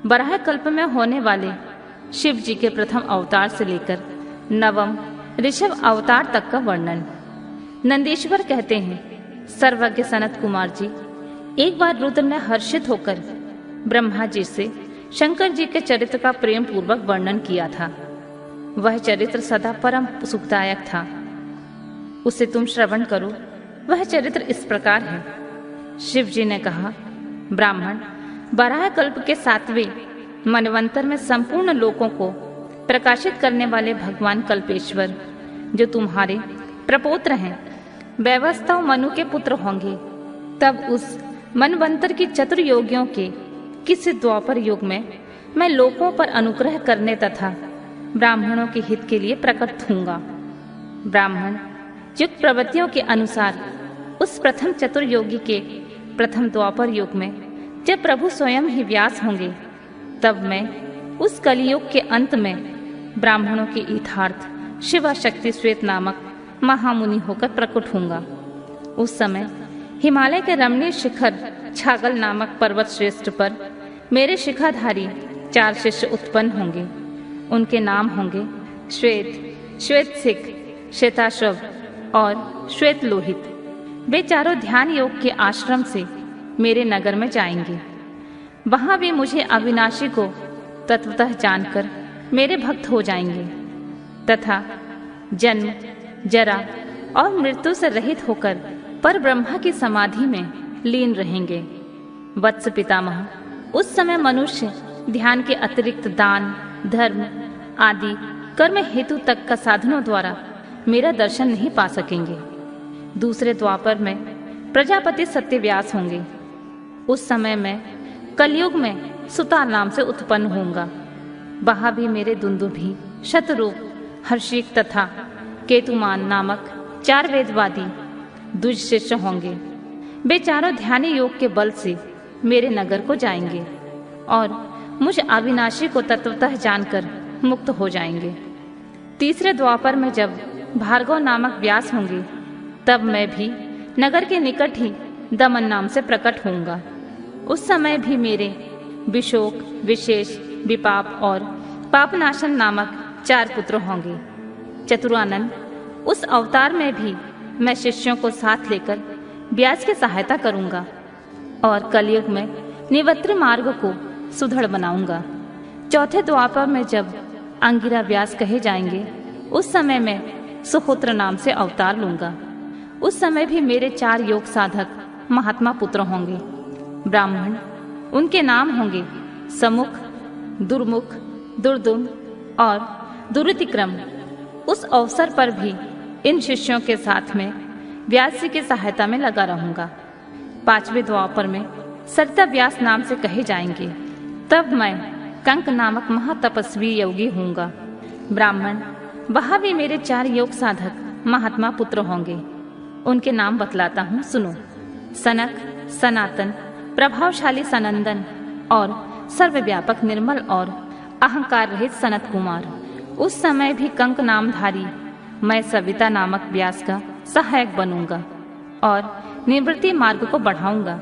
बराह कल्प में होने वाले शिव जी के प्रथम अवतार से लेकर नवम ऋषभ अवतार तक का वर्णन। नंदीश्वर कहते हैं, सर्वज्ञ सनत कुमार जी, एक बार रुद्र ने हर्षित होकर ब्रह्मा जी से शंकर जी के चरित्र का प्रेम पूर्वक वर्णन किया था। वह चरित्र सदा परम सुखदायक था, उसे तुम श्रवण करो। वह चरित्र इस प्रकार है। शिव जी ने कहा, ब्राह्मण, बराह कल्प के 7वें मनवंतर में संपूर्ण लोकों को प्रकाशित करने वाले भगवान कल्पेश्वर, जो तुम्हारे प्रपौत्र हैं, वैवस्वत मनु के पुत्र होंगे। तब उस मनवंतर की चतुर्योगियों के किसी द्वापर युग में मैं लोकों पर अनुग्रह करने तथा ब्राह्मणों के हित के लिए प्रकट होऊंगा। ब्राह्मण युग प्रवृत्तियों के अनुसार उस प्रथम चतुर्योगी के प्रथम द्वापर युग में जब प्रभु स्वयं ही व्यास होंगे, तब मैं उस कलियुग के अंत में ब्राह्मणों के हितार्थ शिवा शक्ति श्वेत नामक महामुनि होकर प्रकट होऊंगा। उस समय हिमालय के रमणीय शिखर छागल नामक पर्वत श्रेष्ठ पर मेरे शिखाधारी 4 शिष्य उत्पन्न होंगे। उनके नाम होंगे श्वेत, श्वेतसिक, श्वेताश्व और श्वेत लोहित। वे चारों ध्यान योग के आश्रम से मेरे नगर में जाएंगे। वहां भी मुझे अविनाशी को तत्वतः जानकर मेरे भक्त हो जाएंगे तथा जन्म, जरा और मृत्यु से रहित होकर पर ब्रह्मा की समाधि में लीन रहेंगे। वत्स पितामह, उस समय मनुष्य ध्यान के अतिरिक्त दान, धर्म आदि कर्म हेतु तक का साधनों द्वारा मेरा दर्शन नहीं पा सकेंगे। दूसरे द्वापर में प्रजापति सत्यव्यास होंगे। उस समय मैं कलयुग में सुता नाम से उत्पन्न होऊंगा। वहां भी मेरे दुंदुभी, शतरूप, हर्षिक तथा केतुमान नामक 4 वेदवादी द्विज शिष्य होंगे। वे चारों ध्यानी योग के बल से मेरे नगर को जाएंगे और मुझ अविनाशी को तत्वतः जानकर मुक्त हो जाएंगे। तीसरे द्वापर में जब भार्गव नामक व्यास होंगे, तब मैं भी नगर के निकट ही दमन नाम से प्रकट होऊंगा। उस समय भी मेरे विशोक, विशेष, विपाप और पापनाशन नामक 4 पुत्र होंगे। चतुरानन, उस अवतार में भी मैं शिष्यों को साथ लेकर व्यास की सहायता करूंगा और कलयुग में निवृत्ति मार्ग को सुदृढ़ बनाऊंगा। चौथे द्वापर में जब अंगिरा व्यास कहे जाएंगे, उस समय मैं सुहोत्र नाम से अवतार लूंगा। उस समय भी मेरे 4 योग साधक महात्मा पुत्र होंगे। ब्राह्मण, उनके नाम होंगे समुख, दुर्मुख, दुर्दुम और दुरितिक्रम। उस अवसर पर भी इन शिष्यों के साथ में व्यास जी की सहायता में लगा रहूंगा। 5वें द्वापर में सरिता व्यास नाम से कहे जाएंगे। तब मैं कंक नामक महातपस्वी योगी होऊंगा। ब्राह्मण, वहां भी मेरे 4 योग साधक महात्मा पुत्र होंगे। उनके नाम बतलाता हूँ, सुनो। सनक, सनातन, प्रभावशाली सनंदन और सर्वव्यापक निर्मल और अहंकार रहित सनत कुमार। उस समय भी कंक नामधारी मैं सविता नामक व्यास का सहायक बनूंगा और निवृत्ति मार्ग को बढ़ाऊंगा।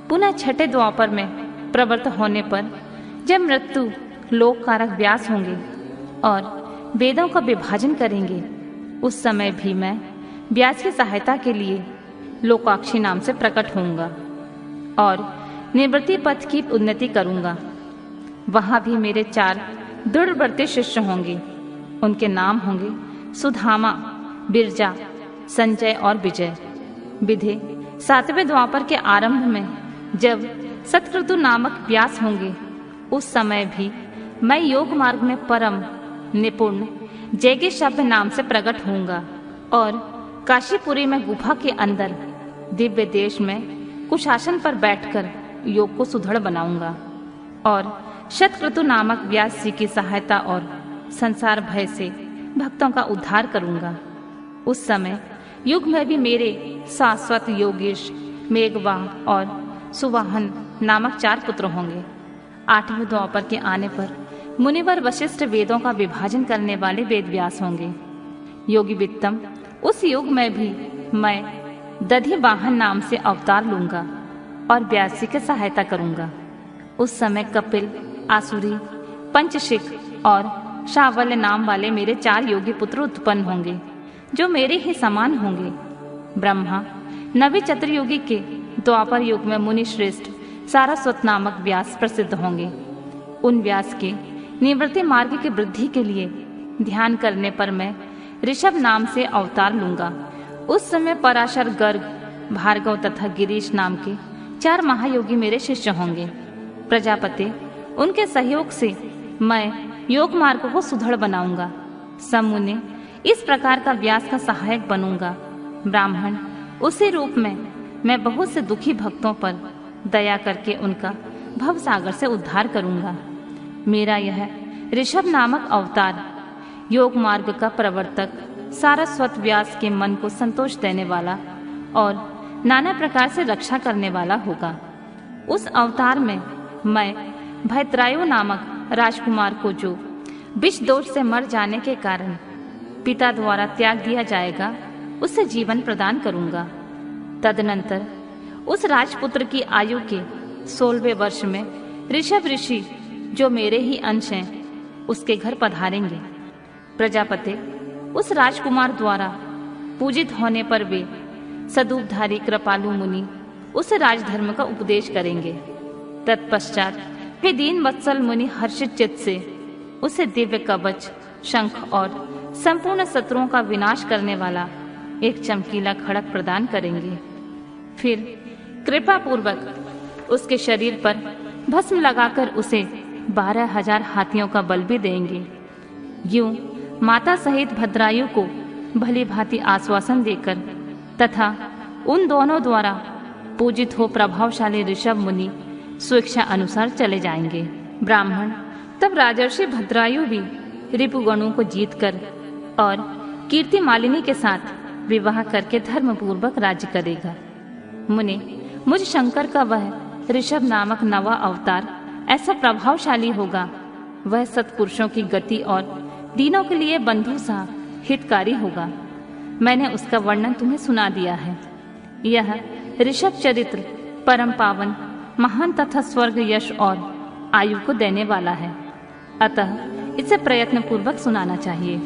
पुनः छठे द्वापर में प्रवृत्त होने पर जब मृत्यु लोक कारक व्यास होंगे और वेदों का विभाजन करेंगे, उस समय भी मैं व्यास की सहायता के लिए लोकाक्षी नाम से प्रकट होऊंगा और निवृत्ति पथ की उन्नति करूंगा। वहां भी मेरे 4 दृढ़व्रती शिष्य होंगे। उनके नाम होंगे सुधामा, बिरजा, संजय और विजय। विधे 7वें द्वापर के आरंभ में जब सतक्रतु नामक व्यास होंगे, उस समय भी मैं योग मार्ग में परम निपुण जैगे शब्द नाम से प्रकट होऊंगा और काशीपुरी में गुफा के अंदर दिव्य देश में कुशासन पर बैठकर योग को सुदृढ़ बनाऊंगा और शतक्रतु नामक व्यास जी की सहायता और संसार भय से भक्तों का उद्धार करूंगा। उस समय युग में भी मेरे शाश्वत योगेश, मेघवाह और सुवाहन नामक 4 पुत्र होंगे। 8वें द्वापर के आने पर मुनिवर वशिष्ठ वेदों का विभाजन करने वाले वेदव्यास होंगे। योगी वित्तम, उस युग में भी मैं दधि वाहन नाम से अवतार लूंगा और व्यास जी की सहायता करूंगा। उस समय कपिल, आसुरी, पंचशिख और शावल्य नाम वाले मेरे 4 योगी पुत्र उत्पन्न होंगे, जो मेरे ही समान होंगे। ब्रह्मा नवी चतुर्युगी के द्वापर युग में मुनि श्रेष्ठ सारस्वत नामक व्यास प्रसिद्ध होंगे। उन व्यास के निवृत्ति मार्ग की वृद्धि के लिए ध्यान करने पर मैं ऋषभ नाम से अवतार लूंगा। उस समय पराशर, गर्ग, भार्गव तथा गिरीश नाम के 4 महायोगी मेरे शिष्य होंगे। प्रजापति उनके सहयोग से मैं योग मार्ग को सुदृढ़ बनाऊंगा। सब मुनि इस प्रकार का व्यास का सहायक बनूंगा। ब्राह्मण उसी रूप में मैं बहुत से दुखी भक्तों पर दया करके उनका भव सागर से उद्धार करूंगा। मेरा यह ऋषभ नामक अवतार योग मार्ग का प्रवर्तक, सारस्वत व्यास के मन को संतोष देने वाला और नाना प्रकार से रक्षा करने वाला होगा। उस अवतार में मैं भैत्रायु नामक राजकुमार को, जो विष दोष से मर जाने के कारण पिता द्वारा त्याग दिया जाएगा, उसे जीवन प्रदान करूंगा। तदनंतर उस राजपुत्र की आयु के 16वें वर्ष में ऋषभ ऋषि, जो मेरे ही अंश हैं, उसके घर पधारेंगे। प्रजापति उस राजकुमार द्वारा पूजित होने पर वे सदूपधारी कृपालु मुनि उसे राजधर्म का उपदेश करेंगे। तत्पश्चात वे दीन वत्सल मुनि हर्षित चित्त से उसे दिव्य कवच, शंख और संपूर्ण शत्रुओं का विनाश करने वाला एक चमकीला खड़ग प्रदान करेंगे। फिर कृपा पूर्वक उसके शरीर पर भस्म लगाकर उसे 12,000 हाथियों का बल भी देंगे। यूं माता सहित भद्रायु को भली भांति आश्वासन देकर तथा उन दोनों द्वारा पूजित हो प्रभावशाली ऋषभ मुनि स्वेच्छा अनुसार चले जाएंगे। ब्राह्मण तब राजर्षि भद्रायु भी रिपुगणों को जीतकर और कीर्ति मालिनी के साथ विवाह करके धर्म पूर्वक राज्य करेगा। मुनि मुझ शंकर का वह ऋषभ नामक नवा अवतार ऐसा प्रभावशाली होगा, वह सत्पुरुषों की गति और दीनों के लिए बंधु सा हितकारी होगा। मैंने उसका वर्णन तुम्हें सुना दिया है। यह ऋषभ चरित्र परम पावन, महान तथा स्वर्ग, यश और आयु को देने वाला है। अतः इसे प्रयत्न पूर्वक सुनाना चाहिए।